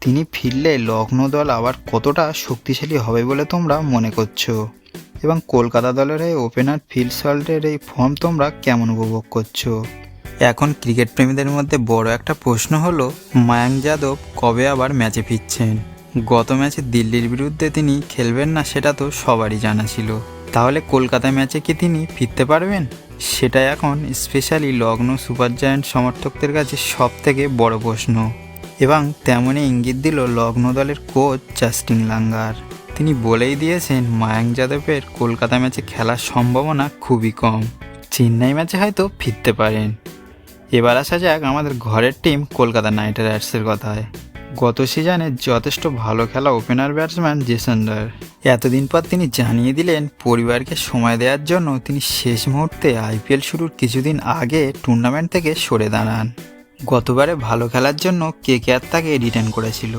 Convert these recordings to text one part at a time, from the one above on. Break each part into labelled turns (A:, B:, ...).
A: তিনি ফিরলে লখনৌ দল আবার কতটা শক্তিশালী হবে বলে তোমরা মনে করছো, এবং কলকাতা দলের হয়ে ওপেনার ফিল সল্টের এই ফর্ম তোমরা কেমন উপভোগ করছো? এখন ক্রিকেট প্রেমীদের মধ্যে বড় একটা প্রশ্ন হলো, মায়াঙ্ক যাদব কবে আবার ম্যাচে ফিরছেন? গত ম্যাচে দিল্লির বিরুদ্ধে তিনি খেলবেন না সেটা তো সবারই জানা ছিল। তাহলে কলকাতা ম্যাচে কি তিনি ফিরতে পারবেন? সেটাই এখন স্পেশালি লখনৌ সুপার জায়ান্ট সমর্থকদের কাছে সব থেকে বড় প্রশ্ন। এবং তেমনই ইঙ্গিত দিল লখনৌ দলের কোচ জাস্টিন লাঙ্গার। তিনি বলেই দিয়েছেন মায়াঙ্ক যাদবের কলকাতা ম্যাচে খেলার সম্ভাবনা খুবই কম। চেন্নাই ম্যাচে হয়তো ফিরতে পারেন। এবার আসা যাক আমাদের ঘরের টিম কলকাতা নাইট রাইডার্সের কথায়। গত সিজনে যথেষ্ট ভালো খেলা ওপেনার ব্যাটসম্যান জেসন রায় এতদিন পর তিনি জানিয়ে দিলেন পরিবারকে সময় দেওয়ার জন্য তিনি শেষ মুহূর্তে আইপিএল শুরুর কিছুদিন আগে টুর্নামেন্ট থেকে সরে দাঁড়ান। গতবারে ভালো খেলার জন্য কেকেআর তাকে রিটার্ন করেছিল,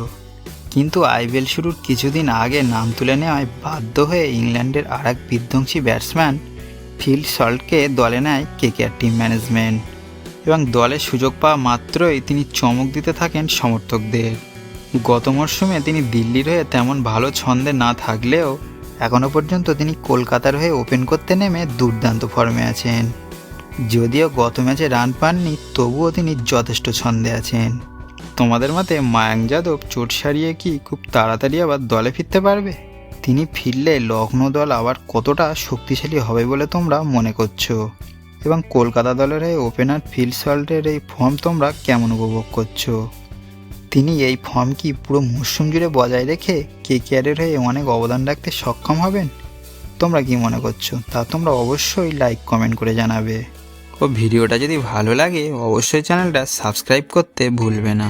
A: কিন্তু আইপিএল শুরুর কিছুদিন আগে নাম তুলে নেওয়ায় বাধ্য হয়ে ইংল্যান্ডের আর এক বিধ্বংসী ব্যাটসম্যান ফিল সল্টকে দলে নেয় কেকেআর টিম ম্যানেজমেন্ট, এবং দলে সুযোগ পাওয়া মাত্রই তিনি চমক দিতে থাকেন সমর্থকদের। গত মরশুমে তিনি দিল্লির হয়ে তেমন ভালো ছন্দে না থাকলেও এখনও পর্যন্ত তিনি কলকাতার হয়ে ওপেন করতে নেমে দুর্দান্ত ফর্মে আছেন। যদিও গত ম্যাচে রান পাননি, তবুও তিনি যথেষ্ট ছন্দে আছেন। তোমাদের মতে মায়াঙ্ক যাদব চোট সারিয়ে কি খুব তাড়াতাড়ি আবার দলে ফিরতে পারবে? তিনি ফিরলে লখনৌ দল আবার কতটা শক্তিশালী হবে বলে তোমরা মনে করছো, এবং কলকাতা দলের হয়ে ওপেনার ফিল সল্টের এই ফর্ম তোমরা কেমন উপভোগ করছো? তিনি এই ফর্ম কি পুরো মরশুম জুড়ে বজায় রেখে কেকেআরের হয়ে অনেক অবদান রাখতে সক্ষম হবেন? তোমরা কি মনে করছো তা তোমরা অবশ্যই লাইক কমেন্ট করে জানাবে। ও ভিডিওটা যদি ভালো লাগে অবশ্যই চ্যানেলটা সাবস্ক্রাইব করতে ভুলবে না।